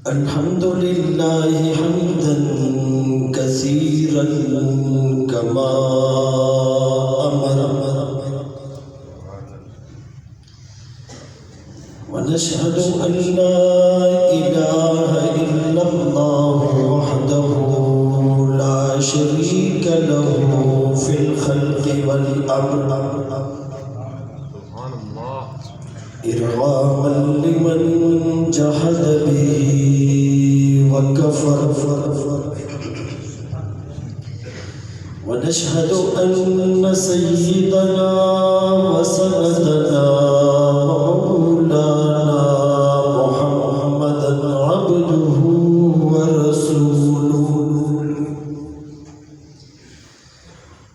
الحمد لله حمدا كثيرا كما أمر ونشهد أن لا إله إلا الله وحده لا شريك له في الخلق والأمر إرغاما لمن جحد به وكفر ونشهد أن سيدنا وسندنا ومولانا محمدا عبده ورسوله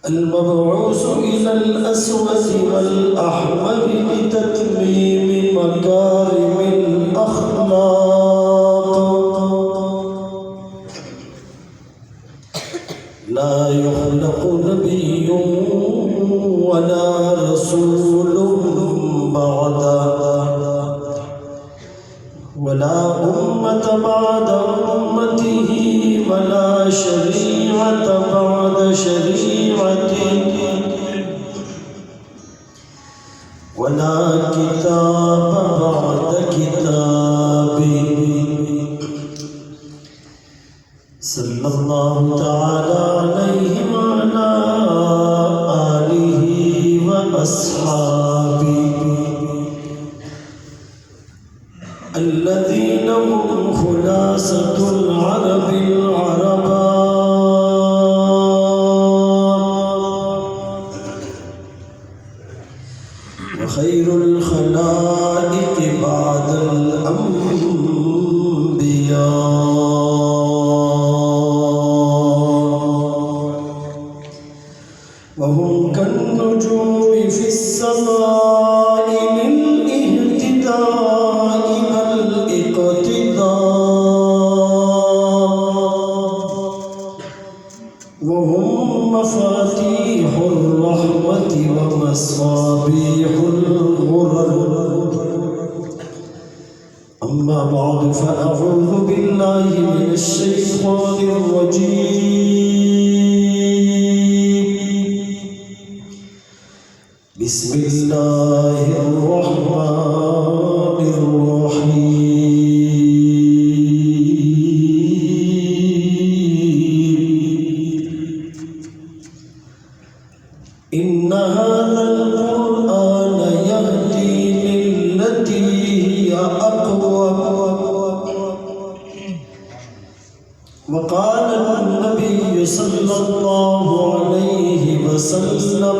المبعوث إلى الأسود والأحمر لتتميم مكارم الأخلاق لا يخلق نبي ولا رسول بعده ولا أمة بعد أمته ولا شريعة بعد شريعته ولا كتاب بعد كتابه صلى الله تعالى عليه وعلى آله وأصحابه الذين هم خلاصة العرب العرباء وخير الخلائق بعد الأنبياء وهم كالنجوم في السماء للاهتداء والاقتداء وهم مفاتيح الرحمة ومصابيح الغرر أما بعد فأعوذ بالله من الشيطان الرجيم بسم الله الرحمن الرحيم إن هذا القرآن يهدي للتي هي أقوم وقال النبي صلى الله عليه وسلم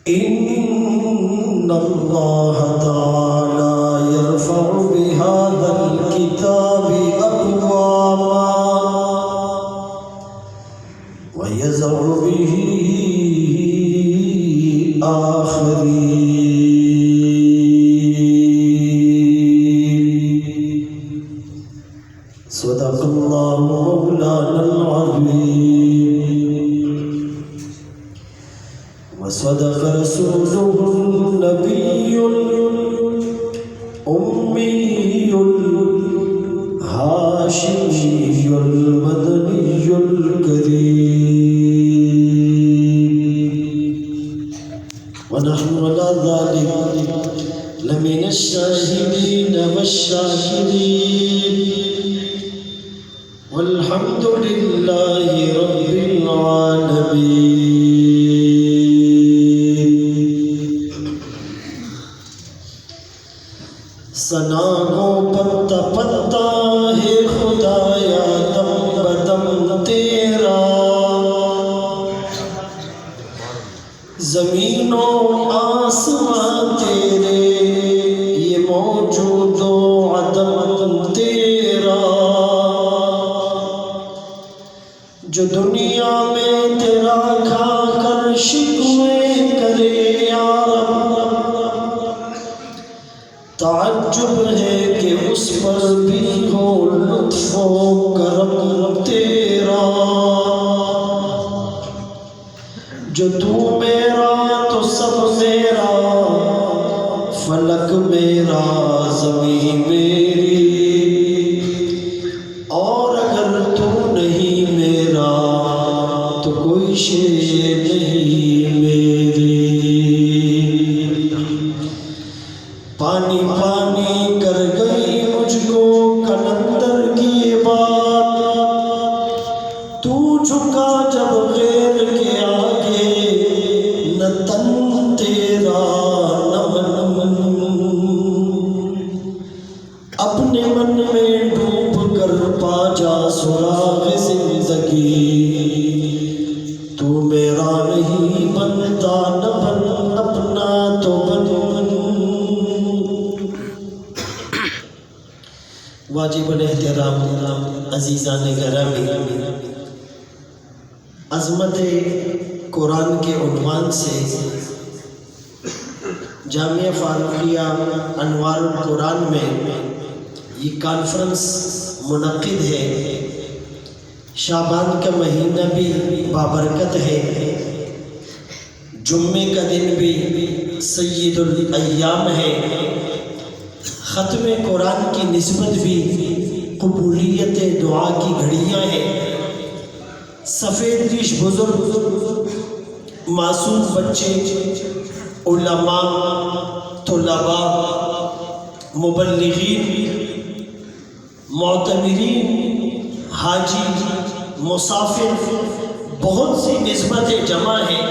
إن الله تعالى يرفع بهذا الكتاب أقواما ويزع به آخرين صدق الله مولانا العظيم وصدق رسوله النبي الأمي الهاشمي المدني الكريم ونحن على ذلك لمن الشاهدين والشاكرين والحمد لله رب العالمين ثنا ہو پتا پتا ہے خدایا دم بدم تیرا زمین و آسمان تیرے یہ موجود و عدم تیرا جو دنیا میں تیرا کھا کر شکوے کرے یا رب تعجب ہے کہ اس پر بھی ہو لطف و کرم تیرا جو تو میرا تو سب میرا میرا زمین میری، اور اگر تو نہیں میرا تو کوئی شے نہیں میری۔ پانی پانی کر گئی مجھ کو کلندر کی یہ بات، تو جھکا جب غیر کے آگے نہ تن تیرا نہ من، اپنے من میں ڈوب کر پا جا سراغ زندگی، تو میرا نہیں بنتا نہ بن اپنا تو بن۔ واجب الاحترام عزیزان گرامی، عظمت قرآن کے عنوان سے جامعہ فاروقیہ انوار القرآن میں یہ کانفرنس منعقد ہے۔ شعبان کا مہینہ بھی بابرکت ہے، جمعے کا دن بھی سید الایام ہے، ختم قرآن کی نسبت بھی قبولیت دعا کی گھڑیاں ہیں۔ سفید ریش بزرگ، معصوم بچے، علماء، طلباء، مبلغین، معتمرین، حاجی، مسافر، بہت سی نسبتیں جمع ہیں۔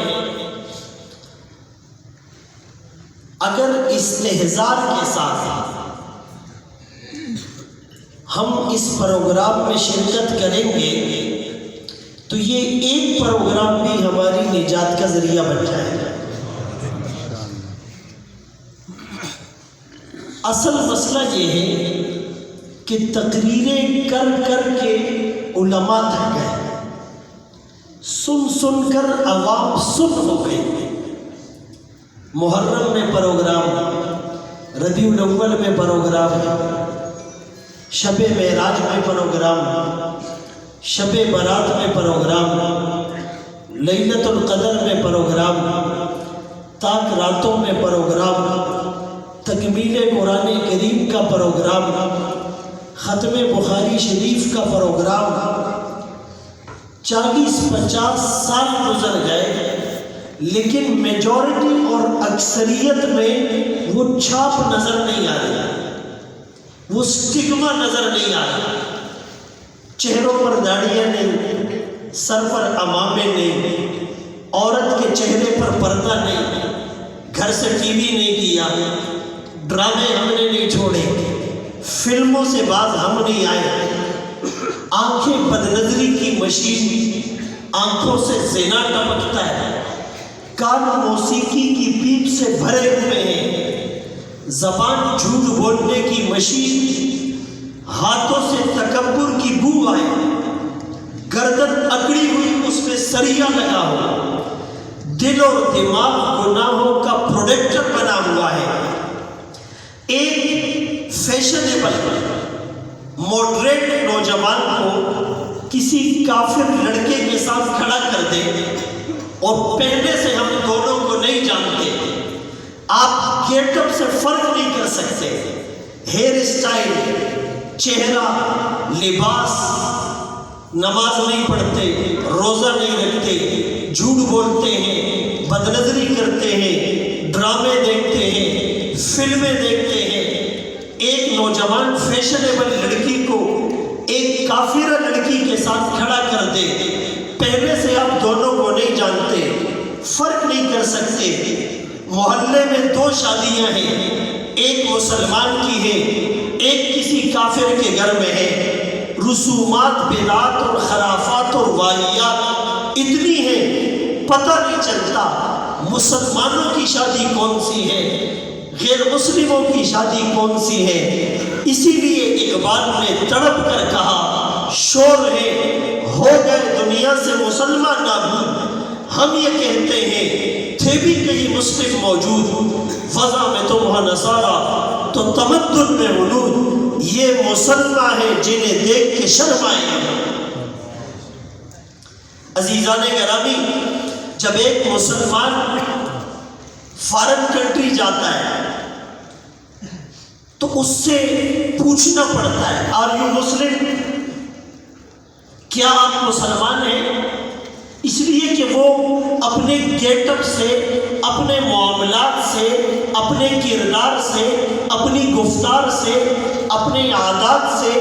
اگر استحضار کے ساتھ ہم اس پروگرام میں شرکت کریں گے تو یہ ایک پروگرام بھی ہماری نجات کا ذریعہ بن جائے گا۔ اصل مسئلہ یہ ہے کہ تقریریں کر کر کے علماء تھک گئے، سن سن کر عوام سن ہو گئی۔ محرم میں پروگرام، ربیع الاول میں پروگرام، شب معراج میں پروگرام، شب برات میں پروگرام، لیلۃ القدر میں پروگرام، تاک راتوں میں پروگرام، تکمیل قرآن کریم کا پروگرام، ختم بخاری شریف کا پروگرام۔ 40-50 سال گزر گئے لیکن میجورٹی اور اکثریت میں وہ چھاپ نظر نہیں آ رہی، وہ سٹگما نظر نہیں آ رہا۔ چہروں پر داڑیاں نہیں، سر پر عمامے نہیں، عورت کے چہرے پر پردہ نہیں، گھر سے ٹی وی نہیں کیا، ڈرامے ہم نے نہیں چھوڑے، فلموں سے باز ہم نہیں آئے، آنکھیں بدنظری کی مشین، آنکھوں سے زنا ٹپکتا ہے، کان موسیقی کی پیپ سے بھرے ہوئے ہیں، زبان جھوٹ بولنے کی مشین، ہاتھوں سے تکبر کی بو آئے، گردن اکڑی ہوئی اس میں سریا لگا ہوا، دل اور دماغ گناہوں کا پروڈکٹر بنا ہوا ہے۔ ایک فیشنیبل ماڈریٹ نوجوان کو کسی کافر لڑکے کے ساتھ کھڑا کر دے اور پہلے سے ہم دونوں کو نہیں جانتے، آپ گیٹ اپ سے فرق نہیں کر سکتے، ہیئر اسٹائل، چہرہ، لباس، نماز نہیں پڑھتے، روزہ نہیں رکھتے، جھوٹ بولتے ہیں، بدنظری کرتے ہیں، ڈرامے دیکھتے ہیں، فلمیں دیکھتے ہیں۔ ایک نوجوان فیشنیبل لڑکی کو ایک کافرہ لڑکی کے ساتھ کھڑا کر دے، پہلے سے آپ دونوں کو نہیں جانتے، فرق نہیں کر سکتے۔ محلے میں 2 شادیاں ہیں، ایک مسلمان کی ہے، ایک کسی کافر کے گھر میں ہے، رسومات، بدعات اور خرافات اور واہیات اتنی ہیں پتہ نہیں چلتا مسلمانوں کی شادی کون سی ہے، غیر مسلموں کی شادی کون سی ہے۔ اسی لیے اقبال نے تڑپ کر کہا، شور ہے ہو گئے دنیا سے مسلمان نابود، ہم یہ کہتے ہیں تھے بھی کہیں مسلم موجود، فضا میں تو وہاں نصارہ تو تمدن میں ولود، یہ مسلمان ہیں جنہیں دیکھ کے شرم آئے۔ عزیزان گرامی، جب ایک مسلمان فارن کنٹری جاتا ہے تو اس سے پوچھنا پڑتا ہے آر یو مسلم، کیا آپ مسلمان ہیں؟ اس لیے کہ وہ اپنے گیٹ اپ سے، اپنے معاملات سے، اپنے کردار سے، اپنی گفتار سے، اپنے عادات سے،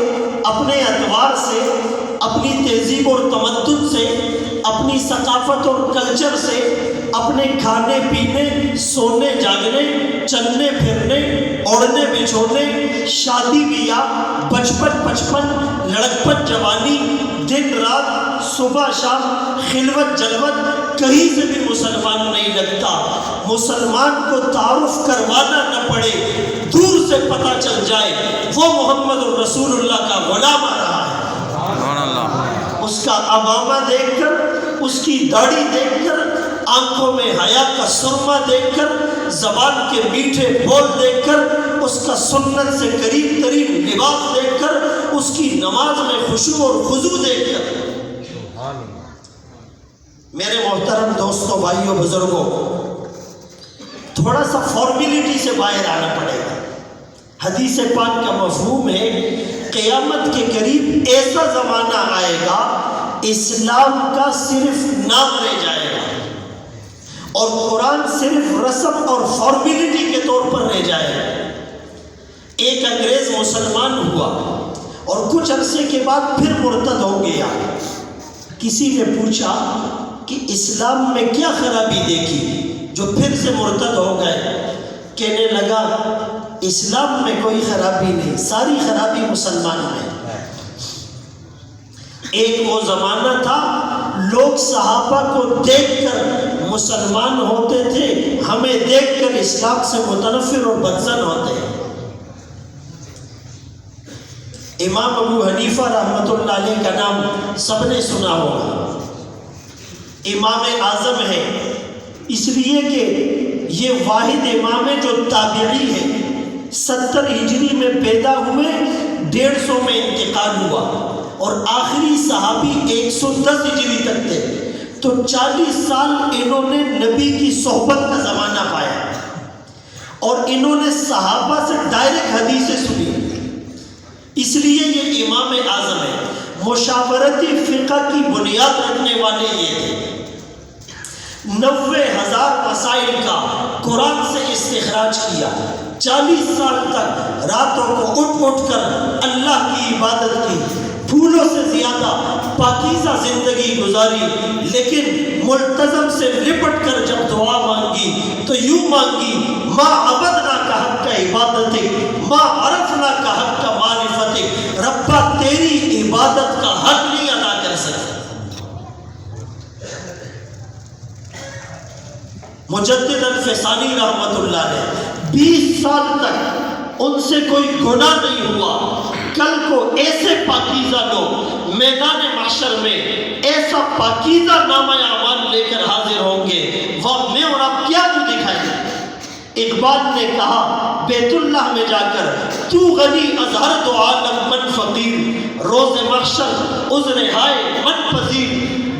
اپنے اطوار سے، اپنی تہذیب اور تمدن سے، اپنی ثقافت اور کلچر سے، اپنے کھانے پینے، سونے جاگنے، چلنے پھرنے، اوڑھنے بچھوڑنے، شادی بیاہ، بچپن لڑکپن جوانی، دن رات، صبح شام، خلوت جلوت، کہیں سے بھی مسلمان نہیں لگتا۔ مسلمان کو تعارف کروانا نہ پڑے، دور سے پتہ چل جائے وہ محمد الرسول اللہ کا غلام آ رہا ہے۔ اس کا امامہ دیکھ کر، اس کی داڑھی دیکھ کر، آنکھوں میں حیا کا سرما دیکھ کر، زبان کے میٹھے بول دیکھ کر، اس کا سنت سے قریب ترین لباس دیکھ کر، اس کی نماز میں خشوع اور خضوع دیکھ کر۔ میرے محترم دوستوں، بھائیوں، بزرگوں، تھوڑا سا فارمیلٹی سے باہر آنا پڑے گا۔ حدیث پاک کا مفہوم ہے قیامت کے قریب ایسا زمانہ آئے گا اسلام کا صرف نام رہ جائے گا اور قرآن صرف رسم اور فارمیلٹی کے طور پر رہ جائے گا۔ ایک انگریز مسلمان ہوا اور کچھ عرصے کے بعد پھر مرتد ہو گیا۔ کسی نے پوچھا کہ اسلام میں کیا خرابی دیکھی جو پھر سے مرتد ہو گئے؟ کہنے لگا اسلام میں کوئی خرابی نہیں، ساری خرابی مسلمان میں۔ ایک وہ زمانہ تھا لوگ صحابہ کو دیکھ کر مسلمان ہوتے تھے، ہمیں دیکھ کر اسلام سے متنفر اور بدظن ہوتے ہیں۔ امام ابو حنیفہ رحمۃ اللہ علیہ کا نام سب نے سنا ہوگا۔ امام اعظم ہے اس لیے کہ یہ واحد امام ہے جو تابعی ہے، 70 ہجری میں پیدا ہوئے، 150 میں انتقال ہوا اور آخری صحابی 110 ہجری تک تھے، تو 40 سال انہوں نے نبی کی صحبت کا زمانہ پایا اور انہوں نے صحابہ سے ڈائریکٹ حدیثیں سنی، اس لیے یہ امام اعظم ہے۔ مشاورتی فقہ کی بنیاد رکھنے والے یہ تھے۔ 90,000 مسائل کا قرآن سے استخراج کیا، 40 سال تک راتوں کو اٹھ کر اللہ کی عبادت کی، پھولوں سے زیادہ پاکیزہ زندگی گزاری، لیکن ملتزم سے لپٹ کر جب دعا مانگی تو یوں مانگی، ما عبدنا کا حق کا عبادت، ما عرفنا کا حق کا معرفت، ربا تیری عبادت کا حق نہیں ادا کر سکتے۔ مجدد الفسانی رحمت اللہ علیہ 20 سال تک ان سے کوئی گناہ نہیں ہوا، کل کو ایسے پاکیزہ لوگ میدان محشر میں ایسا پاکیزہ نامہ اعمال لے کر حاضر ہوں گے، وہ میں اور آپ کیا کو دکھائیں؟ اقبال نے کہا بیت اللہ میں جا کر تو غنی از ہر دو عالم من فقیر، روز محشر عذر ہائے من پذیر،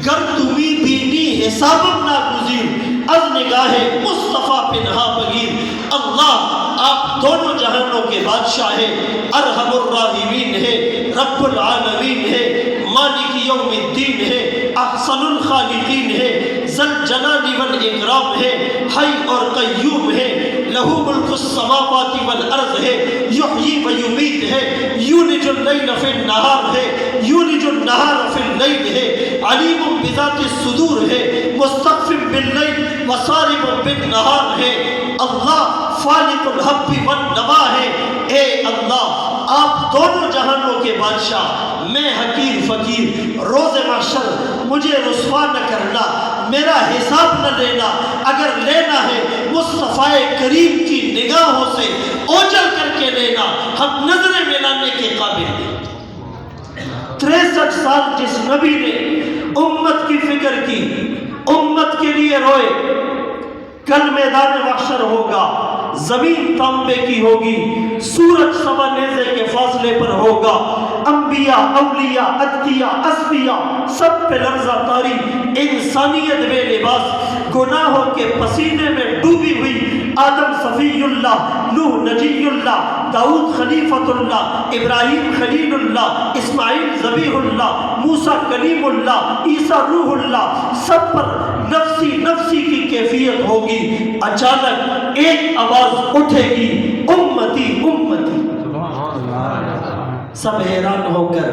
گر تمی بینی حسابم ناگزیر، از نگاہ مصطفیٰ پنہا بگیر۔ اللہ آپ دونوں جہانوں کے بادشاہ ہیں، ارحم الراحمین ہے، رب العالمین ہے، مالک یوم الدین ہے، احسن الخالقین ہے، ذل جلال والاکرام ہے، حی اور قیوم ہے، لہو ملک السماوات والارض ہے، یحیی و یمیت ہے، یولج اللیل فی النہار ہے، یولج النہار فی اللیل ہے، علیم بذات الصدور ہے، مستغفر باللیل وصارم بالنہار ہے، اللہ فالق الحب والنوا ہے۔ اے اللہ آپ دونوں جہانوں کے بادشاہ، میں حقیر فقیر، روز محشر مجھے رسوا نہ کرنا، میرا حساب نہ لینا، اگر لینا ہے مصطفیٰ کریم کی نگاہوں سے اوجل کر کے لینا، ہم نظریں ملانے کے قابل ہیں۔ 63 سال جس نبی نے امت کی فکر کی، امت کے لیے روئے، کل میدان محشر ہوگا، زمین تانبے کی ہوگی، سورج سوا نیزے کے فاصلے پر ہوگا، انبیاء، اولیاء، اتقیاء، اصفیاء سب پہ لرزہ طاری، انسانیت بے لباس، گناہوں کے پسینے میں ڈوبی ہوئی، آدم صفی اللہ، نوح نجی اللہ، داؤد خلیفۃ اللہ، ابراہیم خلیل اللہ، اسماعیل ذبیح اللہ، موسیٰ کلیم اللہ، عیسیٰ روح اللہ، سب پر نفسی نفسی کی کیفیت ہوگی۔ اچانک ایک آواز اٹھے گی، امتی امتی۔ سب حیران ہو کر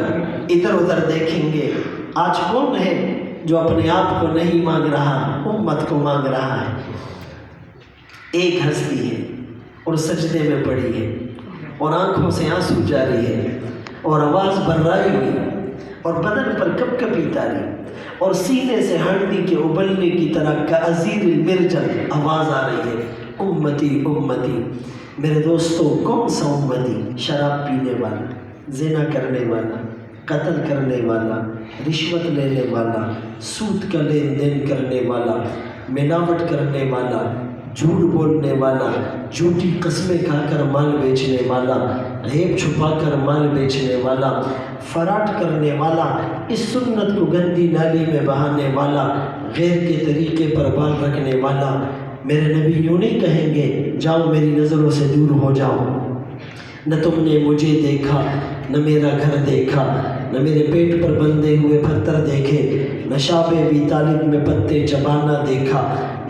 ادھر ادھر دیکھیں گے، آج کون ہے جو اپنے آپ کو نہیں مانگ رہا، امت کو مانگ رہا ہے؟ ایک ہستی ہے اور سجدے میں پڑی ہے اور آنکھوں سے آنسو جاری ہے اور آواز بررائی ہوئی اور بدن پر کپ کپی تاری اور سینے سے ہڈی کے ابلنے کی طرح کعزیر المرجل آواز آ رہی ہے، امتی امتی۔ میرے دوستو، کون سا امتی؟ شراب پینے والا، زنا کرنے والا، قتل کرنے والا، رشوت لینے والا، سود کا لین دین کرنے والا، ملاوٹ کرنے والا، جھوٹ بولنے والا، جھوٹی قسمیں کھا کر مال بیچنے والا، عیب چھپا کر مال بیچنے والا، فراڈ کرنے والا، اس سنت کو گندی نالی میں بہانے والا، غیر کے طریقے پر بال رکھنے والا۔ میرے نبی یوں نہیں کہیں گے جاؤ میری نظروں سے دور ہو جاؤ، نہ تم نے مجھے دیکھا، نہ میرا گھر دیکھا، نہ میرے پیٹ پر بندھے ہوئے پتھر دیکھے، نہ شعب ابی طالب میں پتے چبانا دیکھا،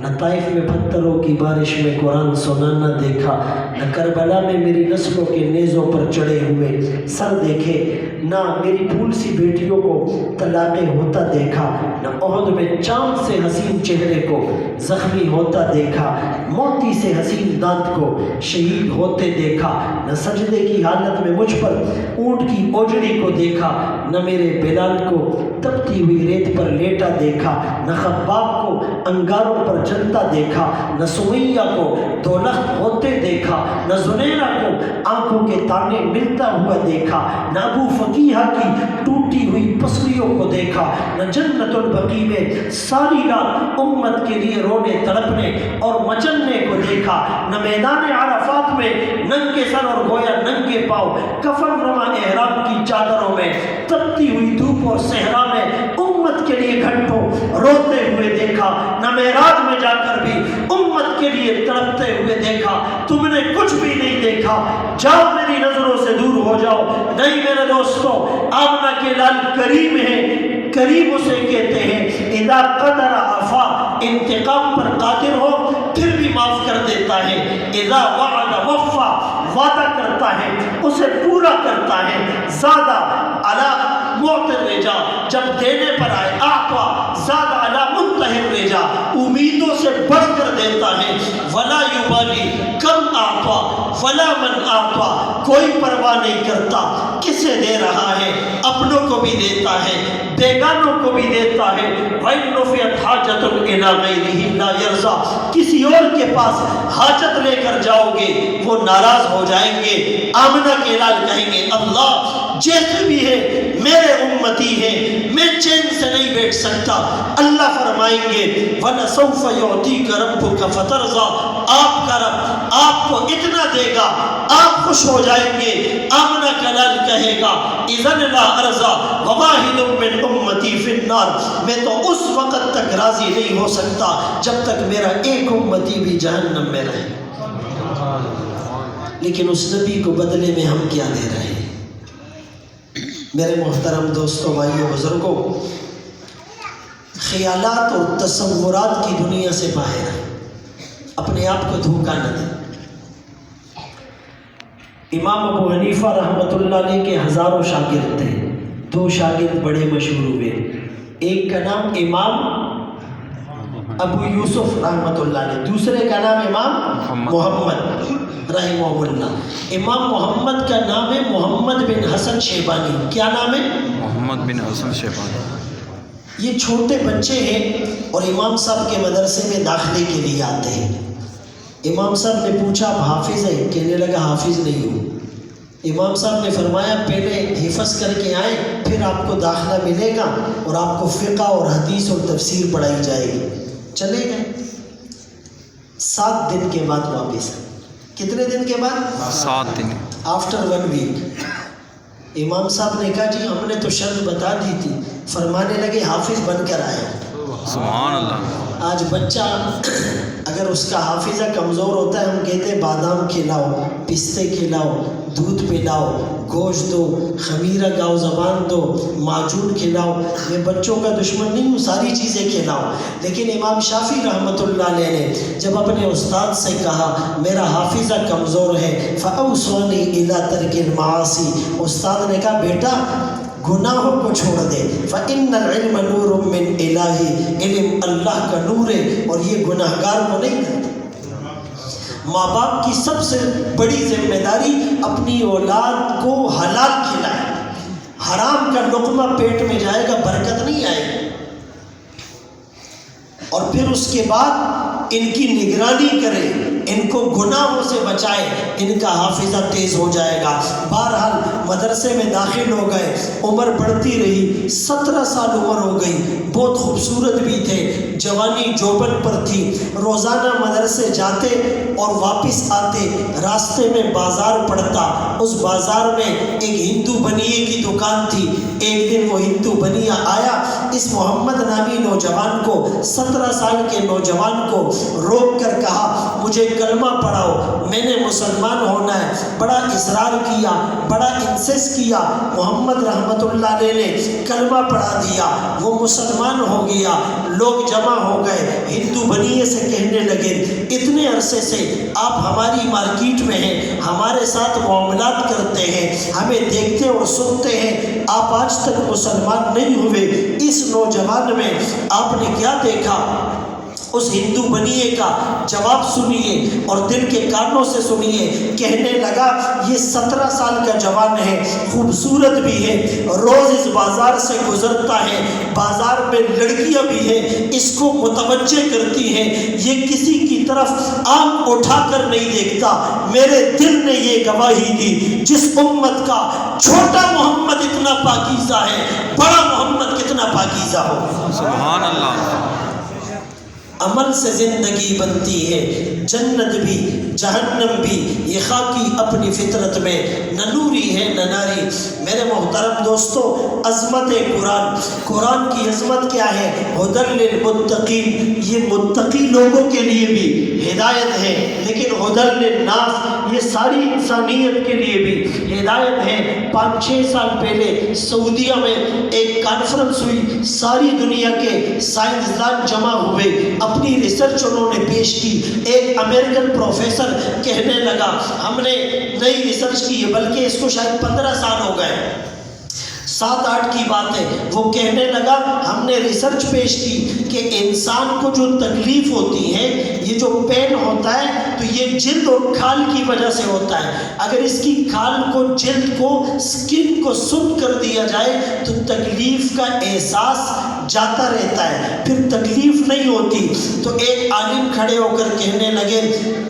نہ طائف میں پتھروں کی بارش میں قرآن سنانا دیکھا، نہ کربلا میں میری نسلوں کے نیزوں پر چڑھے ہوئے سر دیکھے، نہ میری پھول سی بیٹیوں کو طلاقیں ہوتا دیکھا، نہ احد میں چاند سے حسین چہرے کو زخمی ہوتا دیکھا، موتی سے حسین دانت کو شہید ہوتے دیکھا، نہ سجدے کی حالت میں مجھ پر اونٹ کی اوجڑی کو دیکھا، نہ میرے بلال کو تپتی ہوئی ریت پر لیٹا دیکھا، نہ خباب کو انگاروں پر جلتا دیکھا، نہ سمیہ کو دولخت ہوتے دیکھا، نہ زنیرہ کو آنکھوں کے تانے ملتا ہوا دیکھا، نہ ابو فقیہ کی ٹوٹی ہوئی پسلیوں کو دیکھا، نہ جنت البقیع میں ساری رات امت کے لیے رونے تڑپنے اور مچلنے کو دیکھا، نہ میدان عرفات میں ننگے سر اور گویا ننگے پاؤں کفن نما احرام کی چادروں میں تپتی ہوئی دھوپ اور صحرا میں امت کے لیے گھنٹوں روتے ہوئے دیکھا، نہ معراج میں جا کر بھی امت کے لیے تڑپتے ہوئے دیکھا۔ تم نے کچھ بھی نہیں دیکھا، جاؤ میری نظروں سے دور ہو جاؤ۔ نہیں میرے دوستو، آمنہ کے لال کریم ہے، کریم اسے کہتے ہیں اذا قدر عفا، انتقام پر قادر ہو پھر بھی معاف کر دیتا ہے، اذا وعد وفا، وعدہ کرتا ہے اسے پورا کرتا ہے، زیادہ علی معطی الرجا، جب دینے پر آئے اعطا، زیادہ علی منتہی الرجا، امیدوں سے بڑھ کر دیتا ہے، ولا یبالی کم اعطا ولا من اعطا، کوئی پرواہ نہیں کرتا کسے دے رہا ہے، اپنوں کو بھی دیتا ہے بیگانوں کو بھی دیتا ہے۔ وَإِنْ نُفِيَتْ حَاجَةٌ إِلَىٰ غَيْرِهِ لَا يَرْضَىٰ، کسی اور کے پاس حاجت لے کر جاؤ گے وہ ناراض ہو جائیں گے۔ آمنہ کے لال کہیں گے اللہ جیسے بھی ہے میرے امتی ہے، میں چین سے نہیں بیٹھ سکتا۔ اللہ فرمائیں گے وَلَسَوْفَ يُعْطِيكَ رَبُّكَ فَتَرْضَىٰ، آپ کا رب آپ کو اتنا دے گا آپ خوش ہو جائیں گے۔ آمنہ کا لال کہے گا اِذًا لَا أَرْضَىٰ وَوَاحِدٌ مِّنْ أُمَّتِي فِي النَّارِ، میں تو اس وقت تک راضی نہیں ہو سکتا جب تک میرا ایک امتی بھی جہنم میں رہے۔ لیکن اس نبی کو بدلے میں ہم کیا دے رہے ہیں؟ میرے محترم دوستوں، بھائیوں، بزرگوں، خیالات اور تصورات کی دنیا سے باہر اپنے آپ کو دھوکہ نہ دیں۔ امام ابو حنیفہ رحمۃ اللہ علیہ کے ہزاروں شاگرد تھے، دو شاگرد بڑے مشہور ہوئے، ایک کا نام امام ابو یوسف رحمۃ اللہ علیہ، دوسرے کا نام امام محمد رحمہ اللہ۔ امام محمد کا نام ہے محمد بن حسن شیبانی۔ کیا نام ہے؟ محمد بن حسن شیبانی۔ یہ چھوٹے بچے ہیں اور امام صاحب کے مدرسے میں داخلے کے لیے آتے ہیں۔ امام صاحب نے پوچھا آپ حافظ ہیں؟ کہنے لگا حافظ نہیں ہوں۔ امام صاحب نے فرمایا پہلے حفظ کر کے آئیں پھر آپ کو داخلہ ملے گا اور آپ کو فقہ اور حدیث اور تفسیر پڑھائی جائے گی۔ چلے گئے، 7 دن کے بعد واپس۔ کتنے دن کے بعد؟ 7 دن۔ آفٹر 1 ویک امام صاحب نے کہا جی ہم نے تو شرط بتا دی تھی۔ فرمانے لگے حافظ بن کر آیا۔ سبحان اللہ۔ آج بچہ اگر اس کا حافظہ کمزور ہوتا ہے، ہم کہتے ہیں بادام کھلاؤ، پستے کھلاؤ، دودھ پلاؤ، گوشت دو، خمیرہ گاؤ زبان دو، معجون کھلاؤ۔ میں بچوں کا دشمن نہیں ہوں، ساری چیزیں کھلاؤ۔ لیکن امام شافعی رحمۃ اللہ علیہ نے جب اپنے استاد سے کہا میرا حافظہ کمزور ہے، فَأَوْصَانِي إِلَىٰ تَرْكِ الْمَعَاصِي، استاد نے کہا بیٹا گناہوں کو چھوڑ دے، فَإِنَّ الْعِلْمَ نُورٌ مِّنْ إِلَٰهِ، علم اللہ کا نور ہے اور یہ گناہگار کو نہیں کرتا۔ ماں باپ کی سب سے بڑی ذمہ داری اپنی اولاد کو حلال کھلائے، حرام کا لقمہ پیٹ میں جائے گا برکت نہیں آئے گی، اور پھر اس کے بعد ان کی نگرانی کرے، ان کو گناہوں سے بچائے، ان کا حافظہ تیز ہو جائے گا۔ بہرحال مدرسے میں داخل ہو گئے، عمر بڑھتی رہی، 17 سال عمر ہو گئی، بہت خوبصورت بھی تھے، جوانی جوبن پر تھی۔ روزانہ مدرسے جاتے اور واپس آتے، راستے میں بازار پڑتا، اس بازار میں ایک ہندو بنیے کی دکان تھی۔ ایک دن وہ ہندو بنیا آیا، اس محمد نامی نوجوان کو، 17 سال کے نوجوان کو روک کر کہا مجھے کلمہ پڑھاؤ، میں نے مسلمان ہونا ہے۔ بڑا اصرار کیا، بڑا انسسٹ کیا، محمد رحمت اللہ علیہ نے کلمہ پڑھا دیا، وہ مسلمان ہو گیا۔ لوگ جمع ہو گئے، ہندو بنیے سے کہنے لگے اتنے عرصے سے آپ ہماری مارکیٹ میں ہیں، ہمارے ساتھ معاملات کرتے ہیں، ہمیں دیکھتے اور سنتے ہیں، آپ آج تک مسلمان نہیں ہوئے، اس نوجوان میں آپ نے کیا دیکھا؟ اس ہندو بنیے کا جواب سنیے اور دل کے کانوں سے سنیے۔ کہنے لگا یہ 17 سال کا جوان ہے، خوبصورت بھی ہے، روز اس بازار سے گزرتا ہے، بازار میں لڑکیاں بھی ہیں، اس کو متوجہ کرتی ہیں، یہ کسی کی طرف آنکھ اٹھا کر نہیں دیکھتا۔ میرے دل نے یہ گواہی دی جس امت کا چھوٹا محمد اتنا پاکیزہ ہے، بڑا محمد کتنا پاکیزہ ہو۔ سبحان اللہ۔ عمل سے زندگی بنتی ہے، جنت بھی جہنم بھی، یہ خاکی اپنی فطرت میں نہ نوری ہے نہ ناری۔ میرے محترم دوستو، عظمت قرآن کی عظمت کیا ہے؟ ہدی للمتقین، یہ متقی لوگوں کے لیے بھی ہدایت ہے، لیکن ہدی للناس، یہ ساری انسانیت کے لیے بھی ہدایت ہے۔ 5-6 سال پہلے سعودیہ میں ایک کانفرنس ہوئی، ساری دنیا کے سائنسدان جمع ہوئے، اپنی ریسرچ انہوں نے پیش کی۔ ایک امریکن پروفیسر کہنے لگا ہم نے نئی ریسرچ کی ہے، بلکہ اس کو شاید 15 سال ہو گئے، 7-8 کی بات ہے، وہ کہنے لگا ہم نے ریسرچ پیش کی کہ انسان کو جو تکلیف ہوتی ہے، یہ جو پین ہوتا ہے، تو یہ جلد اور کھال کی وجہ سے ہوتا ہے۔ اگر اس کی کھال کو، جلد کو، سکن کو سن کر دیا جائے تو تکلیف کا احساس جاتا رہتا ہے، پھر تکلیف نہیں ہوتی۔ تو ایک عالم کھڑے ہو کر کہنے لگے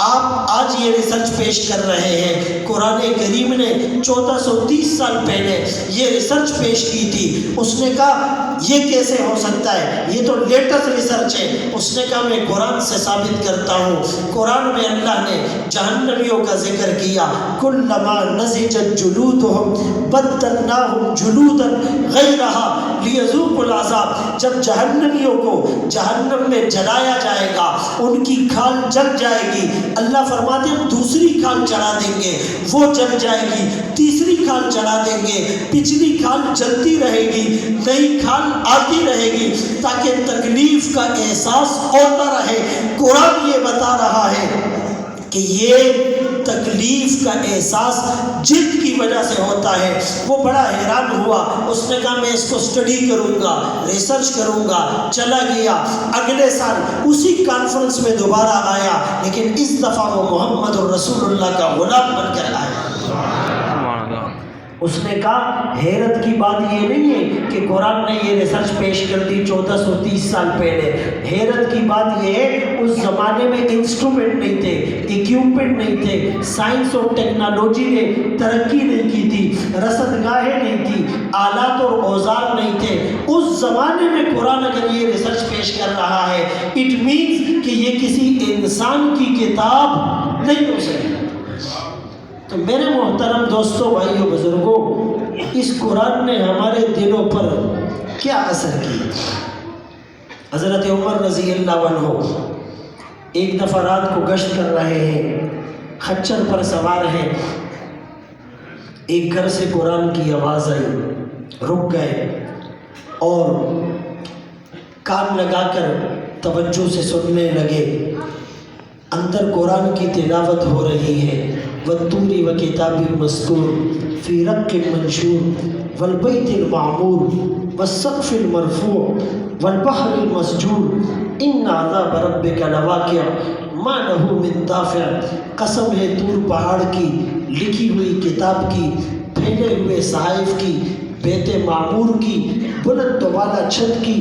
آپ آج یہ ریسرچ پیش کر رہے ہیں، قرآن کریم نے 1430 سال پہلے یہ ریسرچ پیش کی تھی۔ اس نے کہا یہ کیسے ہو سکتا ہے، یہ تو لیٹسٹ ریسرچ ہے۔ اس نے کہا میں قرآن سے ثابت کرتا ہوں، قرآن میں اللہ نے جہنمیوں کا ذکر کیا، کلما نضجت جلودہم بدلناہم جلودا غیرہا لیذوقوا العذاب، جب جہنمیوں کو جہنم میں جلایا جائے گا، ان کی کھال جل جائے گی، اللہ فرماتے ہیں ہم دوسری کھال چڑھا دیں گے، وہ جل جائے گی، تیسری کھال چڑھا دیں گے، پچھلی کھال جلتی رہے گی، نئی کھال آتی رہے گی، تاکہ تکلیف کا احساس ہوتا رہے۔ قرآن یہ بتا رہا ہے کہ یہ تکلیف کا احساس جلد کی وجہ سے ہوتا ہے۔ وہ بڑا حیران ہوا، اس نے کہا میں اس کو اسٹڈی کروں گا، ریسرچ کروں گا۔ چلا گیا، اگلے سال اسی کانفرنس میں دوبارہ آیا، لیکن اس دفعہ وہ محمد الرسول اللہ کا غلام بن کر آیا۔ اس نے کہا حیرت کی بات یہ نہیں ہے کہ قرآن نے یہ ریسرچ پیش کر دی 1430 سال پہلے، حیرت کی بات یہ ہے اس زمانے میں انسٹرومنٹ نہیں تھے، ایکوپمنٹ نہیں تھے، سائنس اور ٹیکنالوجی نے ترقی نہیں کی تھی، رصدگاہیں نہیں تھی، آلات اور اوزار نہیں تھے۔ اس زمانے میں قرآن اگر یہ ریسرچ پیش کر رہا ہے، اٹ مینز کہ یہ کسی انسان کی کتاب نہیں ہو سکتی۔ تو میرے محترم دوستوں، بھائیوں، بزرگوں، اس قرآن نے ہمارے دلوں پر کیا اثر کیا؟ حضرت عمر رضی اللہ عنہ ایک دفعہ رات کو گشت کر رہے ہیں، خچر پر سوار ہیں، ایک گھر سے قرآن کی آواز آئی، رک گئے اور کان لگا کر توجہ سے سننے لگے۔ اندر قرآن کی تلاوت ہو رہی ہے، والطور وکتاب مسطور فی رق منشور والبیت المعمور والسقف المرفوع والبحر المسجور ان عذاب ربک لواقع ما لہ من دافع۔ قسم ہے طور پہاڑ کی، لکھی ہوئی کتاب کی، پھیلے ہوئے صحائف کی، بیت معمور کی، بلند والا چھت کی،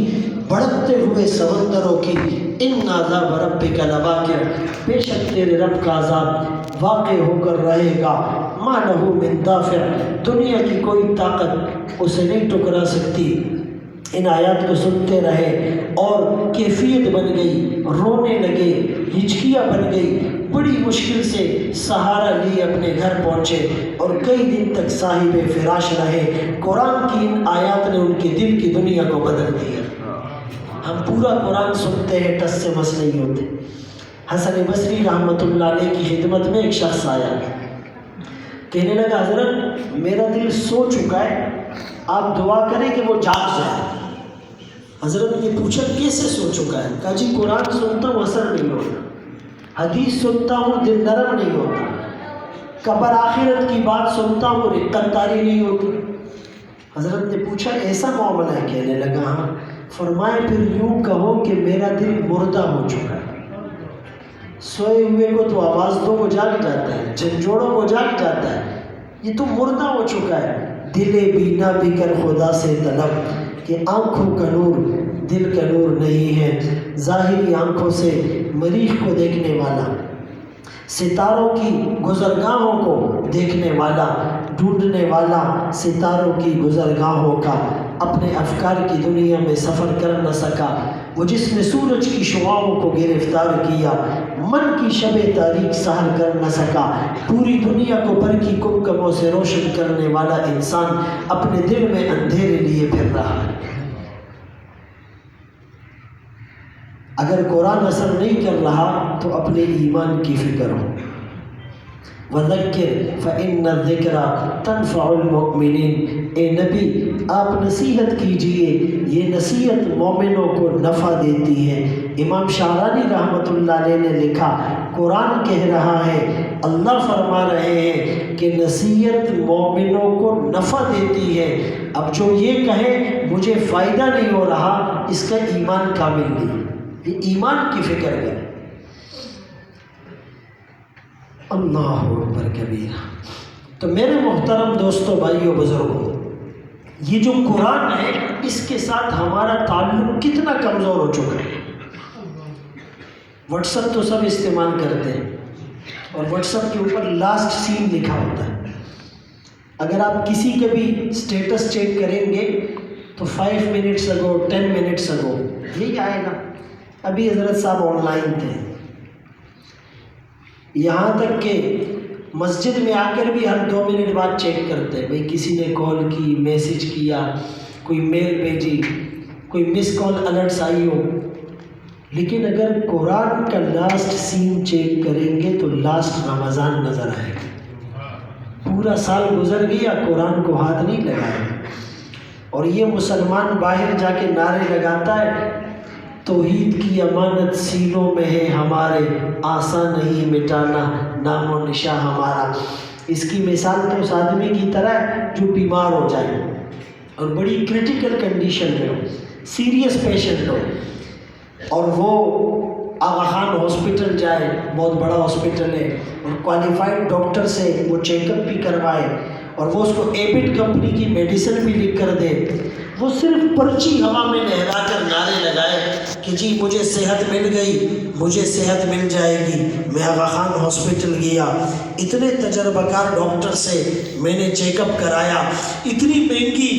بڑھتے ہوئے سمندروں کی، ان عذاب ربک لواقع، بے شک تیرے رب کا عذاب واقع ہو کر رہے گا، ما لہ من دافع، دنیا کی کوئی طاقت اسے نہیں ٹکرا سکتی۔ ان آیات کو سنتے رہے اور کیفیت بن گئی، رونے لگے، ہچکیاں بن گئی، بڑی مشکل سے سہارا لیے اپنے گھر پہنچے اور کئی دن تک صاحب فراش رہے۔ قرآن کی ان آیات نے ان کے دل کی دنیا کو بدل دیا۔ ہم پورا قرآن سنتے ہیں، ٹس سے مس نہیں ہوتے۔ حسن بصری رحمۃ اللہ علیہ کی خدمت میں ایک شخص آیا، کہنے لگا حضرت میرا دل سو چکا ہے، آپ دعا کریں کہ وہ جاگ جائے۔ حضرت نے پوچھا کیسے سو چکا ہے؟ کہا جی قرآن سنتا ہوں اثر نہیں ہوتا، حدیث سنتا ہوں دل نرم نہیں ہوتا، قبر آخرت کی بات سنتا ہوں رقت داری نہیں ہوتی۔ حضرت نے پوچھا ایسا معاملہ ہے؟ کہنے لگا ہاں۔ فرمائے پھر یوں کہو کہ میرا دل مردہ ہو چکا ہے، سوئے ہوئے کو تو آواز دو وہ جاگ جاتا ہے، جھنجھوڑوں کو جاگ جاتا ہے، یہ تو مردہ ہو چکا ہے۔ دل بینا بھی کر خدا سے طلب کہ آنکھوں کا نور دل کا نور نہیں ہے، ظاہری آنکھوں سے مریخ کو دیکھنے والا، ستاروں کی گزرگاہوں کو دیکھنے والا، ڈھونڈنے والا ستاروں کی گزرگاہوں کا، اپنے افکار کی دنیا میں سفر کر نہ سکا، وہ جس نے سورج کی شعاعوں کو گرفتار کیا، من کی شب تاریک سحر کر نہ سکا، پوری دنیا کو برقی کمکموں سے روشن کرنے والا انسان اپنے دل میں اندھیرے لیے پھر رہا ہے۔ اگر قرآن اثر نہیں کر رہا تو اپنے ایمان کی فکر ہو۔ وَذَكِّرْ فَإِنَّ الذِّكْرَ تَنْفَعُ الْمُؤْمِنِينَ، اے نبی آپ نصیحت کیجئے، یہ نصیحت مومنوں کو نفع دیتی ہے۔ امام شعرانی رحمۃ اللہ علیہ نے لکھا قرآن کہہ رہا ہے، اللہ فرما رہے ہیں کہ نصیحت مومنوں کو نفع دیتی ہے۔ اب جو یہ کہے مجھے فائدہ نہیں ہو رہا، اس کا ایمان کامل نہیں، یہ ایمان کی فکر ہے۔ اللہ اکبر کبیرہ۔ تو میرے محترم دوستوں، بھائیوں، بزرگوں، یہ جو قرآن ہے اس کے ساتھ ہمارا تعلق کتنا کمزور ہو چکا ہے۔ واٹس ایپ تو سب استعمال کرتے ہیں اور واٹس ایپ کے اوپر لاسٹ سین لکھا ہوتا ہے۔ اگر آپ کسی کے بھی اسٹیٹس چیک کریں گے تو 5 منٹس اگو 10 منٹس اگو یہی آئے گا، ابھی حضرت صاحب آن لائن تھے۔ یہاں تک کہ مسجد میں آ کر بھی ہر 2 منٹ بعد چیک کرتے ہیں، بھئی کسی نے کال کی، میسج کیا، کوئی میل بھیجی، کوئی مس کال الرٹس آئی ہو۔ لیکن اگر قرآن کا لاسٹ سین چیک کریں گے تو لاسٹ رمضان نظر آئے گا۔ پورا سال گزر گیا، قرآن کو ہاتھ نہیں لگایا، اور یہ مسلمان باہر جا کے نعرے لگاتا ہے توحید کی امانت سینوں میں ہے ہمارے، آسان نہیں مٹانا نام و نشاں ہمارا۔ اس کی مثال تو اس آدمی کی طرح ہے جو بیمار ہو جائے اور بڑی کریٹیکل کنڈیشن میں ہو، سیریس پیشنٹ ہو، اور وہ آغا خان ہاسپٹل جائے، بہت بڑا ہاسپٹل ہے، اور کوالیفائڈ ڈاکٹر سے وہ چیک اپ بھی کروائے اور وہ اس کو ایبٹ کمپنی کی میڈیسن بھی لکھ کر دے، وہ صرف پرچی ہوا میں لہرا کر نعرے لگائے کہ جی مجھے صحت مل گئی، مجھے صحت مل جائے گی، میں آغا خان ہاسپٹل گیا، اتنے تجربہ کار ڈاکٹر سے میں نے چیک اپ کرایا، اتنی مہنگی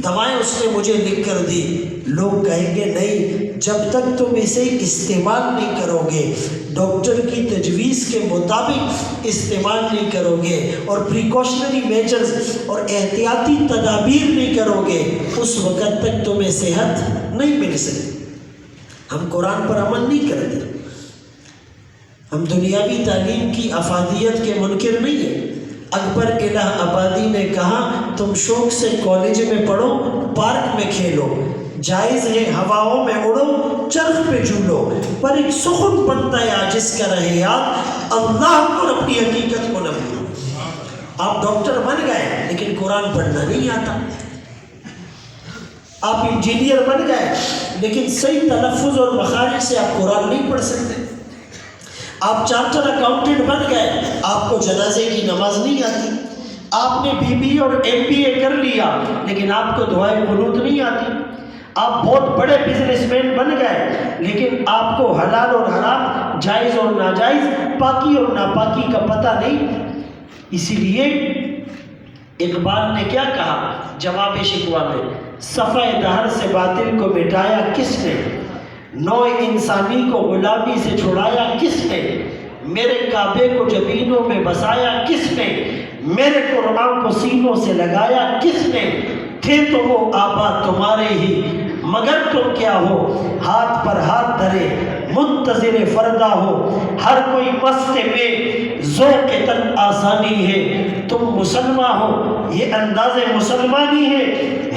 دوائیں اس نے مجھے لکھ کر دی۔ لوگ کہیں گے نہیں، جب تک تم اسے استعمال نہیں کرو گے، ڈاکٹر کی تجویز کے مطابق استعمال نہیں کرو گے، اور پریکاشنری میجرز اور احتیاطی تدابیر نہیں کرو گے، اس وقت تک تمہیں صحت نہیں مل سکتی۔ ہم قرآن پر عمل نہیں کرتے. ہم دنیاوی تعلیم کی افادیت کے منکر نہیں ہیں. اکبر الہ آبادی نے کہا تم شوق سے کالج میں پڑھو، پارک میں کھیلو، جائز ہے ہواؤں میں اڑو، چرخ پہ جھولو، پر ایک سخن بنتا ہے عاجز کا رہے یاد، اللہ کو اور اپنی حقیقت کو نہ بھولو. آپ ڈاکٹر بن گئے لیکن قرآن پڑھنا نہیں آتا. آپ انجینئر بن گئے لیکن صحیح تلفظ اور مخارج سے آپ قرآن نہیں پڑھ سکتے. آپ چارٹر اکاؤنٹنٹ بن گئے، آپ کو جنازے کی نماز نہیں آتی. آپ نے BBA اور MBA کر لیا لیکن آپ کو دعائے قنوت نہیں آتی. آپ بہت بڑے بزنس مین بن گئے لیکن آپ کو حلال اور حرام، جائز اور ناجائز، پاکی اور ناپاکی کا پتہ نہیں. اسی لیے اقبال نے کیا کہا جواب شکوہ میں، صفحہ دہر سے باطل کو مٹایا کس نے، نوع انسانی کو غلامی سے چھڑایا کس نے، میرے کعبے کو جبینوں میں بسایا کس نے، میرے قرآن کو سینوں سے لگایا کس نے. تھے تو وہ آبا تمہارے ہی مگر تم کیا ہو، ہاتھ پر ہاتھ دھرے منتظر فردا ہو، ہر کوئی مست میں ذوق تن آسانی ہے. تم مسلمان ہو یہ انداز مسلمانی ہے،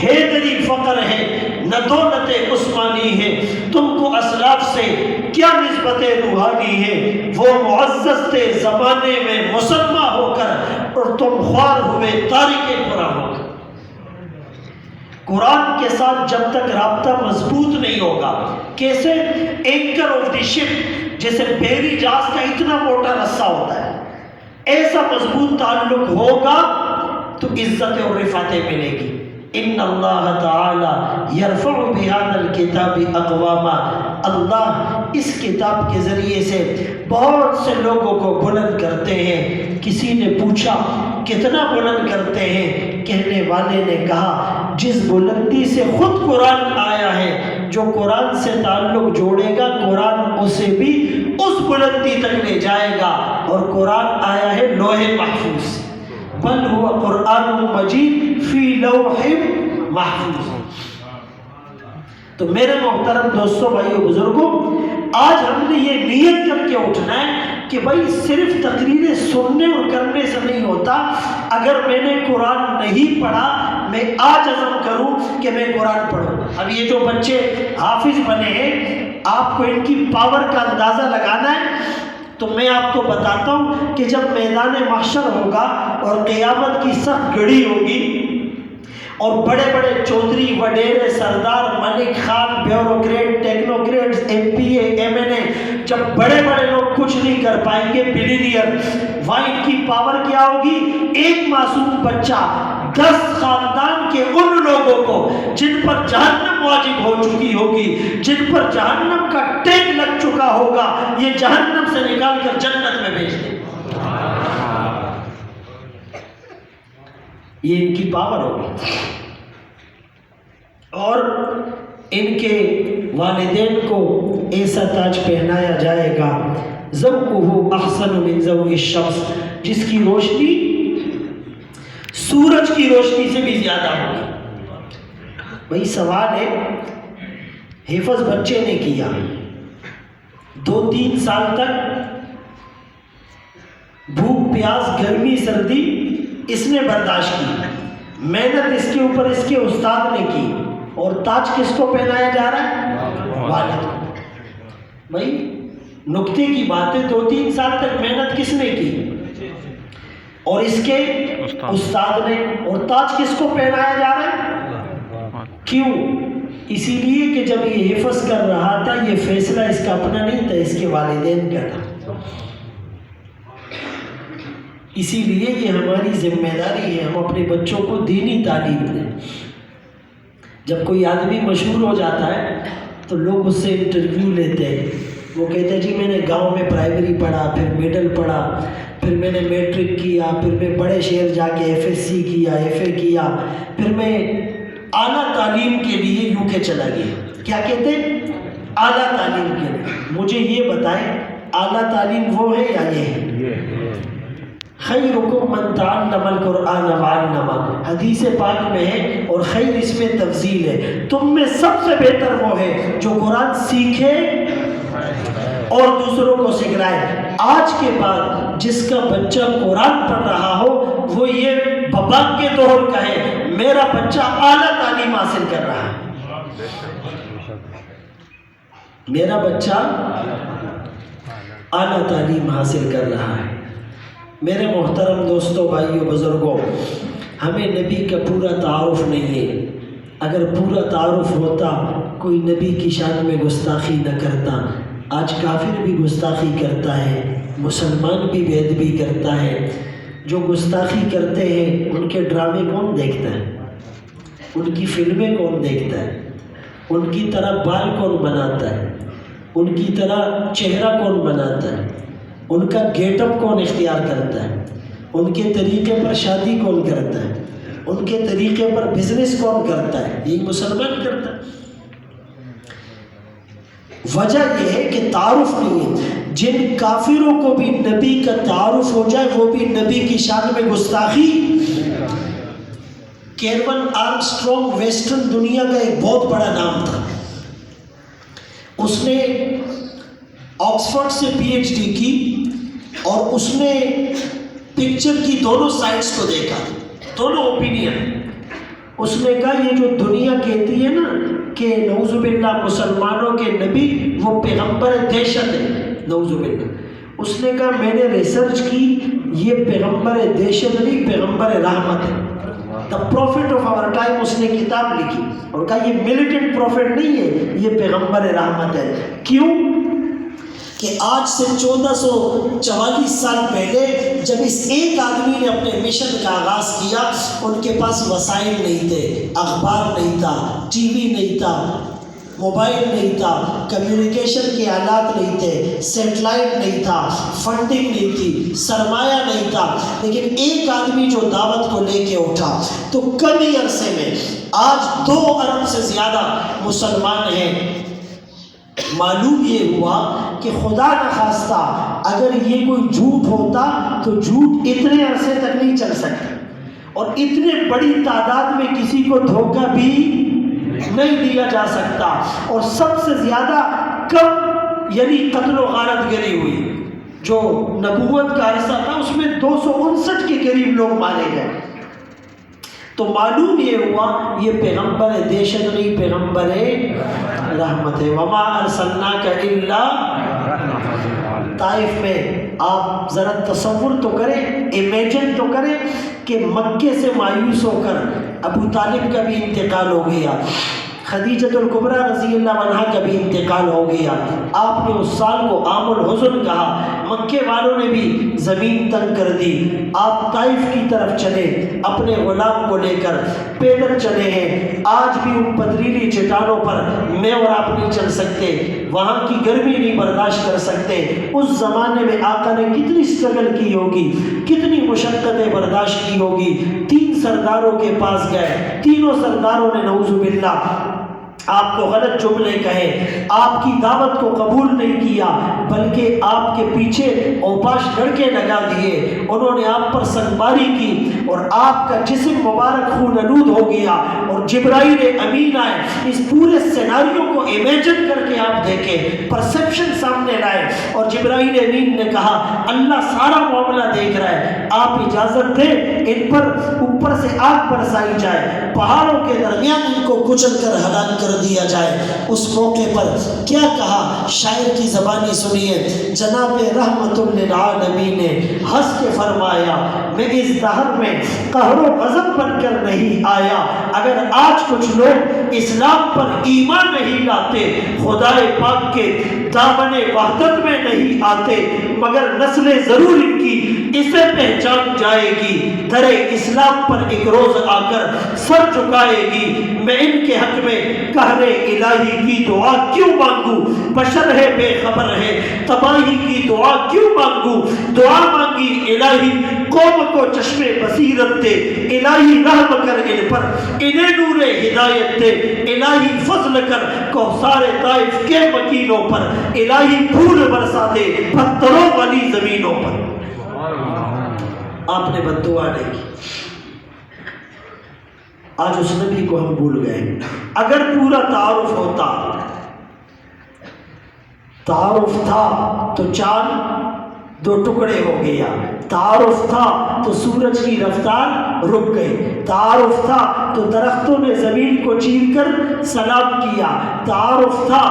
حیدری فقر ہے نہ دولت عثمانی ہے. تم کو اسلاف سے کیا نسبت روحانی ہے، وہ معزز تھے زمانے میں مسلمان ہو کر اور تم خوار ہوئے تارک قرآن ہو کر. قرآن کے ساتھ جب تک رابطہ مضبوط نہیں ہوگا، کیسے اینکر آف دی شپ جیسے بحری جہاز کا اتنا موٹا رسہ ہوتا ہے، ایسا مضبوط تعلق ہوگا تو عزت اور رفعتیں ملے گی. ان اللہ تعالی یرفع بہذا الکتاب اقواما، اللہ اس کتاب کے ذریعے سے بہت سے لوگوں کو بلند کرتے ہیں. کسی نے پوچھا کتنا بلند کرتے ہیں؟ کہنے والے نے کہا جس بلندی سے خود قرآن آیا ہے، جو قرآن سے تعلق جوڑے گا قرآن اسے بھی اس بلندی تک لے جائے گا. اور قرآن آیا ہے لوح محفوظ سے، بل ہوا قرآن مجید فی لوح محفوظ. تو میرے محترم دوستوں، بھائیو، بزرگوں، آج ہم نے یہ نیت کر کے اٹھنا ہے کہ بھائی صرف تقریریں سننے اور کرنے سے نہیں ہوتا. اگر میں نے قرآن نہیں پڑھا، میں آج عزم کروں کہ میں قرآن پڑھوں. اب یہ جو بچے حافظ بنے ہیں، آپ کو ان کی پاور کا اندازہ لگانا ہے تو میں آپ کو بتاتا ہوں کہ جب میدان محشر ہوگا اور قیامت کی سخت گھڑی ہوگی اور بڑے بڑے چودھری، وڈیرے، سردار، ملک خان، بیوروکریٹ، ٹیکنوکریٹس، MPA، MNA، جب بڑے بڑے لوگ کچھ نہیں کر پائیں گے، بلینئر، وہاں ان کی پاور کیا ہوگی؟ ایک معصوم بچہ 10 خاندان کے ان لوگوں کو جن پر جہنم واجب ہو چکی ہوگی، جن پر جہنم کا ٹیگ لگ چکا ہوگا، یہ جہنم سے نکال کر جنت میں بھیج دیں. یہ ان کی پاور ہوگی. اور ان کے والدین کو ایسا تاج پہنایا جائے گا، ضوءہ احسن من ضوء الشمس، جس کی روشنی سورج کی روشنی سے بھی زیادہ ہوگی. بھائی سوال ہے، حفظ بچے نے کیا 2-3 سال تک، بھوک پیاس گرمی سردی اس نے برداشت کی، محنت اس کے اوپر اس کے استاد نے کی، اور تاج کس کو پہنایا جا رہا ہے؟ والد کو. بھائی نکتے کی بات ہے، 2-3 سال تک محنت کس نے کی؟ اور اس کے استاد نے. اور تاج کس کو پہنایا جا رہا ہے؟ کیوں؟ اسی لیے کہ جب یہ حفظ کر رہا تھا، یہ فیصلہ اس کا اپنا نہیں تھا، اس کے والدین کا تھا. اسی لیے یہ ہماری ذمہ داری ہے، ہم اپنے بچوں کو دینی تعلیم دیں. جب کوئی آدمی مشہور ہو جاتا ہے تو لوگ اس سے انٹرویو لیتے ہیں، وہ کہتے ہیں جی میں نے گاؤں میں پرائمری پڑھا، پھر مڈل پڑھا، پھر میں نے میٹرک کیا، پھر میں بڑے شہر جا کے FSC کیا، FA کیا، پھر میں اعلیٰ تعلیم کے لیے UK چلا گیا. کیا کہتے ہیں؟ اعلیٰ تعلیم کے لیے. مجھے یہ بتائیں اعلیٰ تعلیم وہ ہے یا یہ ہے؟ خیرکم من تعلم القرآن وعلمہ، حدیث پاک میں ہے، اور خیر اس میں تفضیل ہے، تم میں سب سے بہتر وہ ہے جو قرآن سیکھے اور دوسروں کو سکھلائے۔ آج کے بعد جس کا بچہ قرآن پڑھ رہا ہو وہ یہ بباک کے دور کا ہے، میرا بچہ اعلیٰ تعلیم حاصل کر رہا ہے، میرا بچہ اعلیٰ تعلیم حاصل کر رہا ہے۔ میرے محترم دوستوں، بھائیوں، بزرگوں، ہمیں نبی کا پورا تعارف نہیں ہے۔ اگر پورا تعارف ہوتا کوئی نبی کی شان میں گستاخی نہ کرتا۔ آج کافر بھی گستاخی کرتا ہے، مسلمان بھی بے ادبی کرتا ہے۔ جو گستاخی کرتے ہیں ان کے ڈرامے کون دیکھتا ہے؟ ان کی فلمیں کون دیکھتا ہے؟ ان کی طرح بال کون بناتا ہے؟ ان کی طرح چہرہ کون بناتا ہے؟ ان کا گیٹ اپ کون اختیار کرتا ہے؟ ان کے طریقے پر شادی کون کرتا ہے؟ ان کے طریقے پر بزنس کون کرتا ہے؟ یہی مسلمان کرتا ہے۔ وجہ یہ ہے کہ تعارف نہیں ہے۔ جن کافروں کو بھی نبی کا تعارف ہو جائے وہ بھی نبی کی شان میں گستاخی۔ کیرون آرمسٹرانگ ویسٹرن دنیا کا ایک بہت بڑا نام تھا۔ اس نے آکسفورڈ سے پی ایچ ڈی کی اور اس نے پکچر کی دونوں سائڈز کو دیکھا، دونوں اوپینین۔ اس نے کہا یہ جو دنیا کہتی ہے نا کہ نعوذ باللہ مسلمانوں کے نبی وہ پیغمبر دہشت ہے، نعوذ باللہ، اس نے کہا میں نے ریسرچ کی، یہ پیغمبر دہشت نہیں، پیغمبر رحمت ہے، دا پروفٹ آف آور ٹائم۔ اس نے کتاب لکھی اور کہا یہ ملیٹنٹ پروفٹ نہیں ہے، یہ پیغمبر رحمت ہے۔ کیوں کہ آج سے 1444 سال پہلے جب اس ایک آدمی نے اپنے مشن کا آغاز کیا، ان کے پاس وسائل نہیں تھے، اخبار نہیں تھا، ٹی وی نہیں تھا، موبائل نہیں تھا، کمیونیکیشن کے آلات نہیں تھے، سیٹلائٹ نہیں تھا، فنڈنگ نہیں تھی، سرمایہ نہیں تھا، لیکن ایک آدمی جو دعوت کو لے کے اٹھا تو کم ہی عرصے میں آج 2 ارب سے زیادہ مسلمان ہیں۔ معلوم یہ ہوا کہ خدا نخواستہ اگر یہ کوئی جھوٹ ہوتا تو جھوٹ اتنے عرصے تک نہیں چل سکتا، اور اتنے بڑی تعداد میں کسی کو دھوکہ بھی نہیں دیا جا سکتا، اور سب سے زیادہ کم یعنی قتل و غارت گری ہوئی۔ جو نبوت کا عرصہ تھا اس میں 259 کے قریب لوگ مارے گئے۔ تو معلوم یہ ہوا یہ پیغمبر دہشت نہیں، پیغمبر رحمت ہے۔ وما ارسلناک الا، طائف میں آپ ذرا تصور تو کریں، امیجن تو کریں کہ مکے سے مایوس ہو کر ابو طالب کا بھی انتقال ہو گیا، خدیجۃ الکبریٰ رضی اللہ عنہا کا بھی انتقال ہو گیا، آپ نے اس سال کو عام الحزن کہا، مکے والوں نے بھی زمین تنگ کر دی، آپ طائف کی طرف چلے اپنے غلام کو لے کر، پیدل چلے ہیں، آج بھی ان پتھریلی چٹانوں پر میں اور آپ نہیں چل سکتے، وہاں کی گرمی نہیں برداشت کر سکتے۔ اس زمانے میں آقا نے کتنی سٹرگل کی ہوگی، کتنی مشقتیں برداشت کی ہوگی۔ 3 سرداروں کے پاس گئے، تینوں سرداروں نے نعوذ باللہ آپ کو غلط جملے کہے، آپ کی دعوت کو قبول نہیں کیا، بلکہ آپ کے پیچھے اوپاش لڑکے لگا دیے، انہوں نے آپ پر سنگباری کی اور آپ کا جسم مبارک خون آلود ہو گیا، اور جبرائیل امین آئے۔ اس پورے سیناریو کو امیجن کر کے آپ دیکھیں، پرسپشن سامنے لائے، اور جبرائیل امین نے کہا اللہ سارا معاملہ دیکھ رہا ہے، آپ اجازت دیں ان پر اوپر سے آگ برسائی جائے، پہاڑوں کے درمیان ان کو کچل کر ہلاک کر دیا جائے۔ اس موقع پر کیا کہا، شاعر کی زبانی سنیے، جناب رحمت للعالمین نے ہنس کے فرمایا میں اس دہر میں قہر و غضب بن کر نہیں آیا، اگر آج کچھ لوگ اسلام پر ایمان نہیں لاتے، خدائے پاک کے دامن وحدت میں نہیں آتے، مگر نسلیں ضرور ان کی اسے پہچان جائے گی، در اسلام پر ایک روز آ کر سر جھکائے گی۔ میں ان کے حق میں قہر الہی کی دعا کیوں مانگوں، بشر ہے بے خبر ہے تباہی کی دعا کیوں مانگوں، دعا مانگی الہی قوم کو چشم بصیرت دے، الہی رحم کر ان پر، انہیں نور ہدایت دے، الہی فضل کر کوثر طائف کے مکینوں پر، الہی پھول برسا دے پتھروں والی زمینوں پر۔ آپ نے بد دعا نہیں کی. آج اس نبی کو ہم بھول گئے. اگر پورا تعارف ہوتا، تعارف تھا تو چاند 2 ٹکڑے ہو گیا، تعارف تھا تو سورج کی رفتار رک گئی، تعارف تھا تو درختوں نے زمین کو چیر کر سلام کیا، تعارف تھا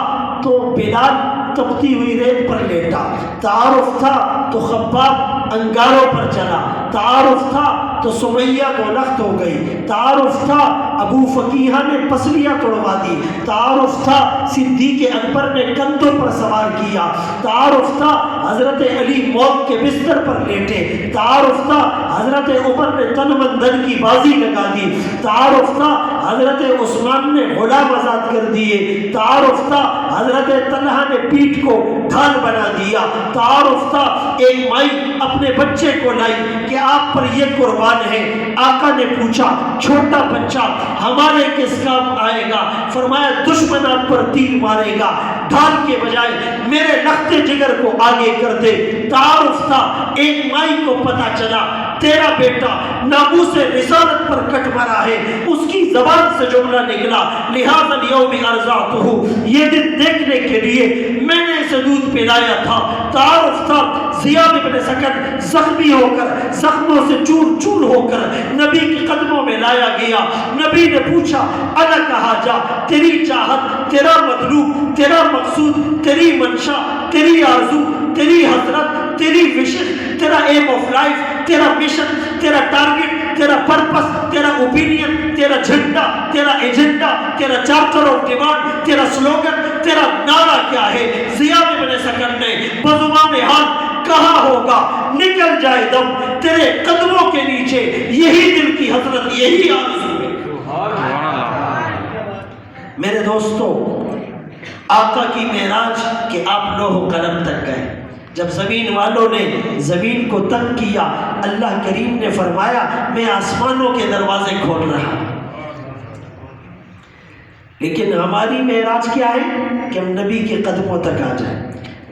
تو بلال تپتی ہوئی ریت پر لیٹا، تعارف تھا تو خباب انگاروں پر چلا، تعارف تھا تو سمیہ کو لخت ہو گئی، تعارف تھا ابو فقیہ نے پسلیاں توڑوا دی، تعارف تھا صدیق اکبر نے کندھوں پر سوار کیا، تعارف تھا حضرت علی موت کے بستر پر لیٹے، تعارف تھا حضرت عمر نے تن من دھن کی بازی لگا دی، تعارف تھا حضرت عثمان نے غلام آزاد کر دیے، تعارف تھا حضرت طلحہ نے پیٹھ کو ڈھال بنا دیا، تعارف تھا ایک مائی اپنے بچے کو لائی کہ آپ پر یہ قربان ہے. آقا نے پوچھا چھوٹا بچہ ہمارے کس کام آئے گا؟ فرمایا دشمن آپ پر تیر مارے گا، ڈھال کے بجائے میرے لخت جگر کو آگے کر دے. تعارف تھا ایک مائی کو پتا چلا تیرا بیٹا ناموس رسالت پر کٹ مرا ہے، اس کی زبان سے جملہ نکلا لہذا اليوم ارضعتہ، یہ دن دیکھنے کے لیے میں نے اسے دودھ پلایا تھا. تعارف تھا زیاد بن سکن زخمی ہو کر زخموں سے چور چور ہو کر نبی کے قدموں میں لایا گیا. نبی نے پوچھا انا کہا جا، تیری چاہت، تیرا مطلوب، تیرا مقصود، تیری منشا، تیری آرزو، تیری حضرت، تیری وشن، تیرا ایم آف لائف، تیرا مشن، تیرا ٹارگٹ، تیرا پرپس، تیرا اوپینین، تیرا جھنڈا، تیرا ایجنڈا، تیرا چارٹر آف ڈیمانڈ، تیرا سلوگن، تیرا نعرہ کیا ہے؟ زیاد بن سکن نے بزبان حال کہا ہوگا نکل جائے دم تیرے قدموں کے نیچے، یہی دل کی حضرت، یہی آرزو ہے. میرے دوستو، آقا کی معراج کہ آپ لوح و قلم تک گئے. جب زمین والوں نے زمین کو تنگ کیا، اللہ کریم نے فرمایا میں آسمانوں کے دروازے کھول رہا. لیکن ہماری معراج کیا ہے کہ ہم نبی کے قدموں تک آ جائیں.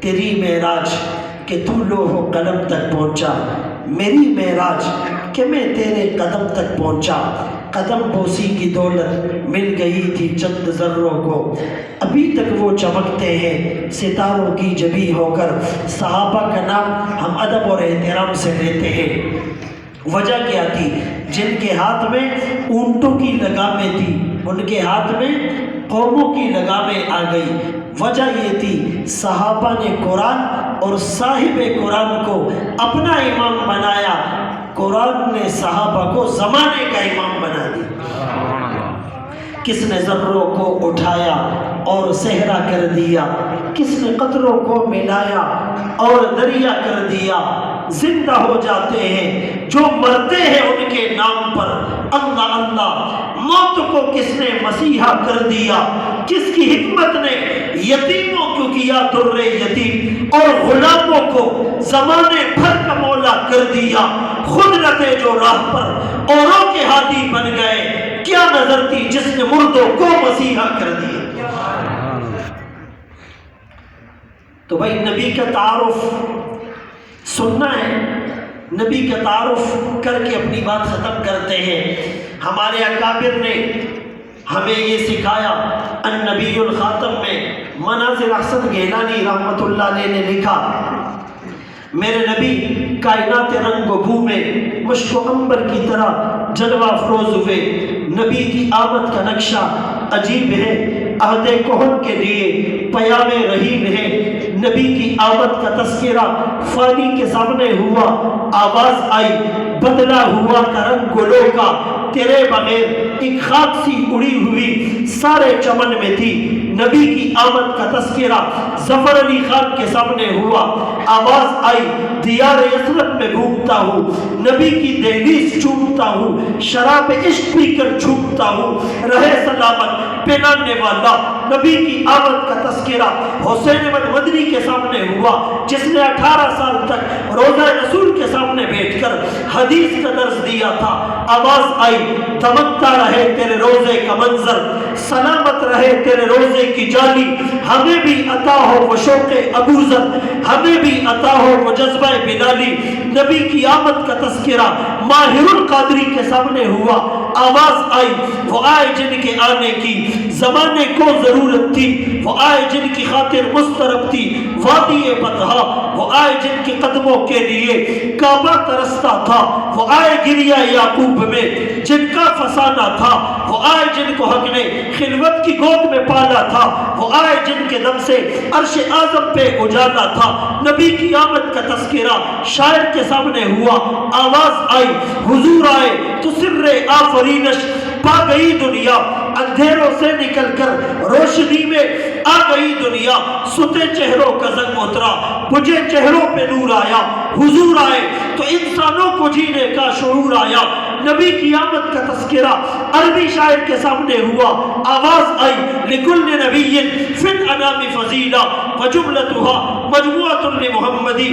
تیری معراج کہ تو لوح و قلم تک پہنچا، میری معراج کہ میں تیرے قدم تک پہنچا. قدم بوسی کی دولت مل گئی تھی چند ذروں کو، ابھی تک وہ چمکتے ہیں ستاروں کی جبی ہو کر. صحابہ کا نام ہم ادب اور احترام سے لیتے ہیں. وجہ کیا تھی؟ جن کے ہاتھ میں اونٹوں کی لگامیں تھی ان کے ہاتھ میں قوموں کی لگامیں آ گئی. وجہ یہ تھی صحابہ نے قرآن اور صاحب قرآن کو اپنا امام بنایا، قرآن نے صحابہ کو زمانے کا امام بنا دیا. کس نے ذروں کو اٹھایا اور صحرا کر دیا، کس نے قطروں کو ملایا اور دریا کر دیا. زندہ ہو جاتے ہیں جو مرتے ہیں ان کے نام پر. اللہ اللہ، موت کو کس نے مسیحا کر دیا، کس کی حکمت نے یتیموں کو کیا در یتیم اور غلاموں کو زمانے بھر کا مولا کر دیا. خود رتے جو راہ پر اوروں کے ہادی بن گئے، کیا نظر تھی جس نے مردوں کو مسیحا کر دیا. تو بھائی نبی کا تعارف سننا ہے، نبی کا تعارف کر کے اپنی بات ختم کرتے ہیں. ہمارے اکابر نے ہمیں یہ سکھایا. النبی الخاتم میں مناظر احسن گیلانی رحمت اللہ علیہ نے لکھا میرے نبی کائنات رنگ و بو میں مشک و عنبر کی طرح جلوہ افروز ہوئے. نبی کی آمد کا نقشہ عجیب ہے، عہد کہن کے لیے پیام رحیم ہے. نبی کی آمد کا تذکرہ فانی کے سامنے ہوا، آواز آئی بدلا ہوا کا رنگ گلوں کا، تیرے بغیر ایک خاک سی اڑی ہوئی سارے چمن میں تھی. نبی کی آمد کا تذکرہ ظفر علی خان کے سامنے ہوا، آواز آئی دیار یثرب میں گھومتا ہوں، نبی کی دہلیز چومتا ہوں، شراب عشق پی کر جھومتا ہوں، رہے سلامت پہنانے والا. نبی کی آمد کا تذکرہ حسین احمد مدنی کے سامنے ہوا جس نے 18 سال تک روضہ رسول کے سامنے بیٹھ کر حدیث کا درس دیا تھا. آواز آئی دمکتا رہے تیرے روزے کا منظر، سلامت رہے تیرے روزے کی جالی. ہمیں بھی عطا ہو وہ شوق ابوذر، ہمیں بھی عطا ہو وہ جذبہ بلالی، نبی کی آمد کا تذکرہ ماہر القادری کے سامنے ہوا، آواز آئی وہ آئے جن کے آنے کی زمانے کو ضرورت تھی، وہ آئے جن کی خاطر مسترب تھی وادی بطحا، وہ آئے جن کے قدموں کے لیے کعبہ ترستا تھا، وہ آئے گریا یعقوب میں جن کا فسانہ تھا، وہ آئے جن کو حق نے خلوت کی گود میں پالا تھا، وہ آئے جن کے دم سے عرش اعظم پہ اجالا تھا۔ نبی کی آمد کا تذکرہ شاعر کے سامنے ہوا، آواز آئی حضور آئے تو سر آفرینش پا گئی دنیا، اندھیروں سے نکل کر روشنی میں آ گئی دنیا، ستے چہروں کا زنگ اترا بجھے چہروں پہ نور آیا، حضور آئے تو انسانوں کو جینے کا شعور آیا۔ نبی کی آمد کا تذکرہ عربی شاعر کے سامنے ہوا، آواز آئی لکل نبی فی الانام فضیلہ وجملتها مجموعۃ لمحمدی،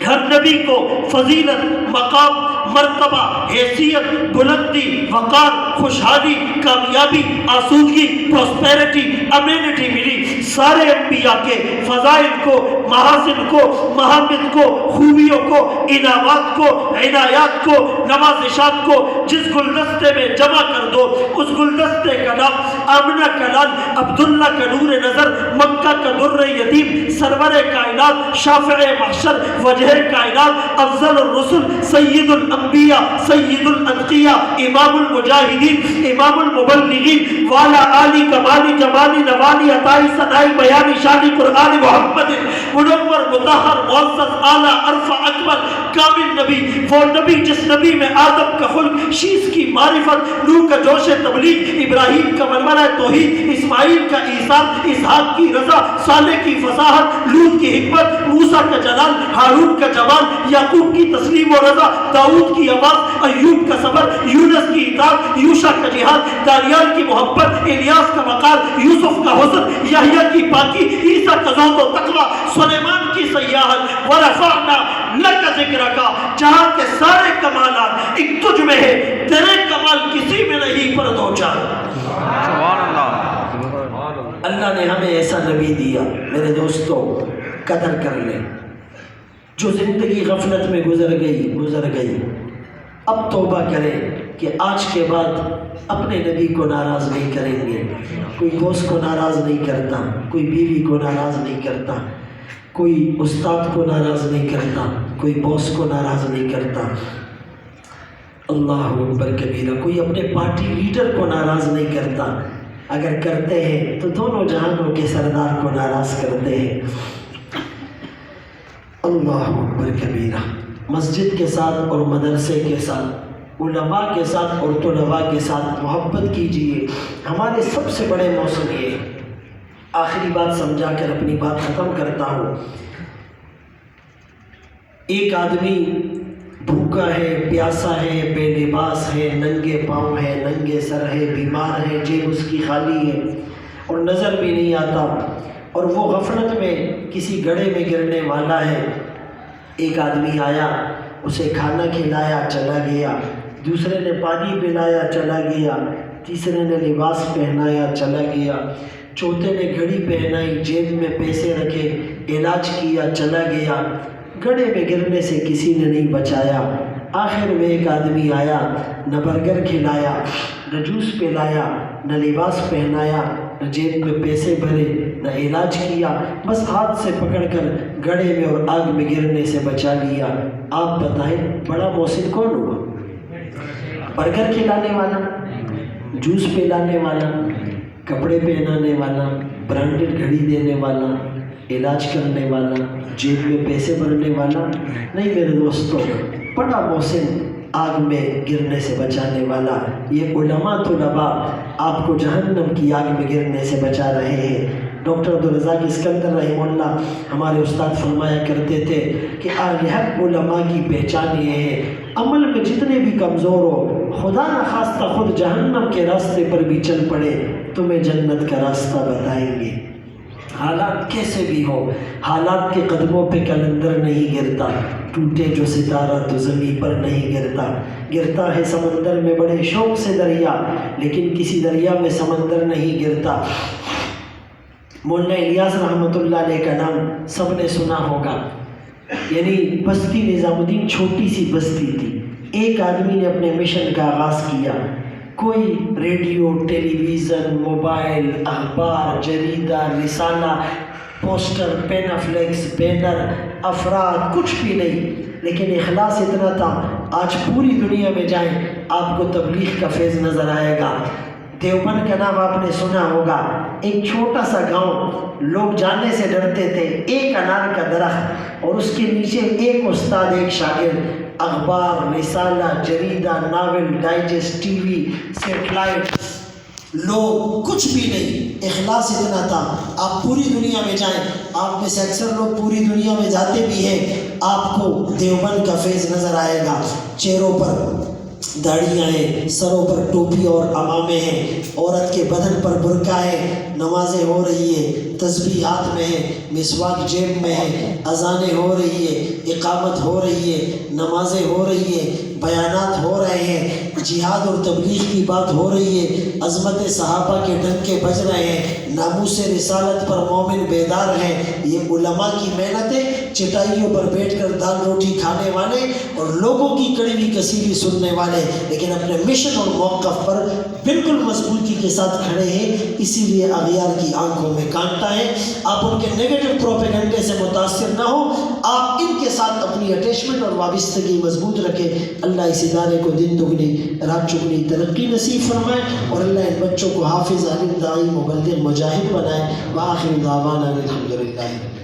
ہر نبی کو فضیلت، مقام، مرتبہ، حیثیت، بلندی، وقار، خوشحالی، کامیابی، آسودگی، پروسپیرٹی، امینٹی ملی۔ سارے انبیاء کے فضائل کو، محاسن کو، محامد کو، خوبیوں کو، انعامات کو، عنایات کو، نوازشات کو جس گلدستے میں جمع کر دو، اس گلدستے کا نام آمنہ کا لال، عبداللہ کا نور نظر، مکہ کا در یتیم، سرور کائنات، شافع محشر، وجہ کائنات، افضل الرسل، سید الانبیاء، سید الاتقیاء، امام المجاہدین، امام المبلغین، والا عالی کمالی جمالی نوالی عطائی صدائی بیانی شانی قرآن محمد، منور مطہر معزز اعلیٰ عرفہ اکبر کامل نبی، وہ نبی جس نبی میں آدم کا خلق، شیس کی معرفت، نوح کا جوش تبلیغ، ابراہیم کا ململہ توحید، اسماعیل کا ایثار، اسحاق کی رضا، صالح کی فصاحت، لوط کی حکمت، موسیٰ کا جلال، ہارون کا جمال، یعقوب کی تسلیم و رضا، داؤد کی آواز، ایوب کا صبر، یونس کی اطاعت، یوشع کا جہاد، دانیال کی محبت، الیاس کا وقار، یوسف کا حسن، یحییٰ کی پاکی، عیسیٰ کا زہد و تقویٰ، سلیمان کی سیاحت، ورفعنا لک ذکرک، جہاں کے سارے کمالات ایک تجھ میں ہے، تیرے کمال کسی میں نہیں پر دو چار۔ سبحان اللہ۔ اللہ نے ہمیں ایسا نبی دیا، میرے دوستو قدر کر لیں۔ جو زندگی غفلت میں گزر گئی، اب توبہ کریں کہ آج کے بعد اپنے نبی کو ناراض نہیں کریں گے۔ کوئی دوست کو ناراض نہیں کرتا، کوئی بیوی کو ناراض نہیں کرتا، کوئی استاد کو ناراض نہیں کرتا، کوئی باس کو ناراض نہیں کرتا۔ اللہ اکبر کبیرہ، کوئی اپنے پارٹی لیڈر کو ناراض نہیں کرتا، اگر کرتے ہیں تو دونوں جہانوں کے سردار کو ناراض کرتے ہیں۔ اللہ اکبر کبیرہ۔ مسجد کے ساتھ اور مدرسے کے ساتھ، علماء کے ساتھ اور طلباء کے ساتھ محبت کیجیے۔ ہمارے سب سے بڑے موسم یہ ہے۔ آخری بات سمجھا کر اپنی بات ختم کرتا ہوں۔ ایک آدمی بھوکا ہے، پیاسا ہے، بے لباس ہے، ننگے پاؤں ہے، ننگے سر ہے، بیمار ہے، جیب اس کی خالی ہے اور نظر بھی نہیں آتا، اور وہ غفلت میں کسی گڑھے میں گرنے والا ہے۔ ایک آدمی آیا، اسے کھانا کھلایا، چلا گیا، دوسرے نے پانی پلایا، چلا گیا، تیسرے نے لباس پہنایا، چلا گیا، چوتھے نے گھڑی پہنائی، جیب میں پیسے رکھے، علاج کیا، چلا گیا۔ گڑھے میں گرنے سے کسی نے نہیں بچایا۔ آخر میں ایک آدمی آیا، نہ برگر کھلایا، نہ جوس پلایا، نہ لباس پہنایا، نہ جیب میں پیسے بھرے، نہ علاج کیا، بس ہاتھ سے پکڑ کر گڑھے میں اور آگ میں گرنے سے بچا لیا۔ آپ بتائیں بڑا محسن کون ہوا؟ برگر کھلانے والا، جوس پلانے والا، کپڑے پہنانے والا، برانڈڈ گھڑی دینے والا، علاج کرنے والا، جیب میں پیسے بھرنے والا؟ نہیں میرے دوستوں، بڑا محسن آگ میں گرنے سے بچانے والا۔ یہ علماء طلباء آپ کو جہنم کی آگ میں گرنے سے بچا رہے ہیں۔ ڈاکٹر عبدالرزاق اسکندر رحمہ اللہ ہمارے استاد فرمایا کرتے تھے کہ اہل حق علماء کی پہچان یہ ہے، عمل میں جتنے بھی کمزور ہو، خدا نخواستہ خود جہنم کے راستے پر بھی چل پڑے، تمہیں جنت کا راستہ بتائیں گے۔ حالات کیسے بھی ہو، حالات کے قدموں پہ کلندر نہیں گرتا، ٹوٹے جو ستارہ تو زمین پر نہیں گرتا، گرتا ہے سمندر میں بڑے شوق سے دریا، لیکن کسی دریا میں سمندر نہیں گرتا۔ مولانا الیاس رحمۃ اللہ علیہ کا نام سب نے سنا ہوگا۔ یعنی بستی نظام الدین چھوٹی سی بستی تھی. ایک آدمی نے اپنے مشن کا آغاز کیا. کوئی ریڈیو، ٹیلی ویژن، موبائل، اخبار، جریدہ، رسالہ، پوسٹر، پینافلیکس، بینر، افراد کچھ بھی نہیں، لیکن اخلاص اتنا تھا. آج پوری دنیا میں جائیں آپ کو تبلیغ کا فیض نظر آئے گا. دیوبند کا نام آپ نے سنا ہوگا. ایک چھوٹا سا گاؤں، لوگ جانے سے ڈرتے تھے. ایک انار کا درخت اور اس کے نیچے ایک استاد، ایک شاگرد. اخبار، رسالہ، جریدہ، novel, digest, TV, satellite, لوگ کچھ بھی نہیں. اخلاص اتنا تھا. آپ پوری دنیا میں جائیں، آپ میں سے اکثر لوگ پوری دنیا میں جاتے بھی ہیں، آپ کو دیوبند کا فیض نظر آئے گا. چہروں پر داڑھیاں ہیں، سروں پر ٹوپی اور عمامے ہیں، عورت کے بدن پر برقع ہے، نمازیں ہو رہی ہے، تسبیح ہاتھ میں ہے، مسواک جیب میں ہے، اذانیں ہو رہی ہے، اقامت ہو رہی ہے، نمازیں ہو رہی ہے، بیانات ہو رہے ہیں، جہاد اور تبلیغ کی بات ہو رہی ہے، عظمت صحابہ کے ڈنکے بج رہے ہیں، ناموس رسالت پر مومن بیدار ہیں. یہ علماء کی محنتیں، چٹائیوں پر بیٹھ کر دال روٹی کھانے والے اور لوگوں کی کڑوی کسیلی سننے والے، لیکن اپنے مشن اور موقف پر بالکل مضبوطی کے ساتھ کھڑے ہیں. اسی لیے اغیار کی آنکھوں میں کانٹا ہے. آپ ان کے نیگیٹو پروپیگنڈے سے متاثر نہ ہو، آپ ان کے ساتھ اپنی اٹیچمنٹ اور وابستگی مضبوط رکھیں. اللہ اس ادارے کو دن دگنی رات چگنی ترقی نصیب فرمائے، اور اللہ ان بچوں کو حافظ، عالم، داعی، مبلغ، مجاہد بنائے. وآخر دعوانا الحمدللہ.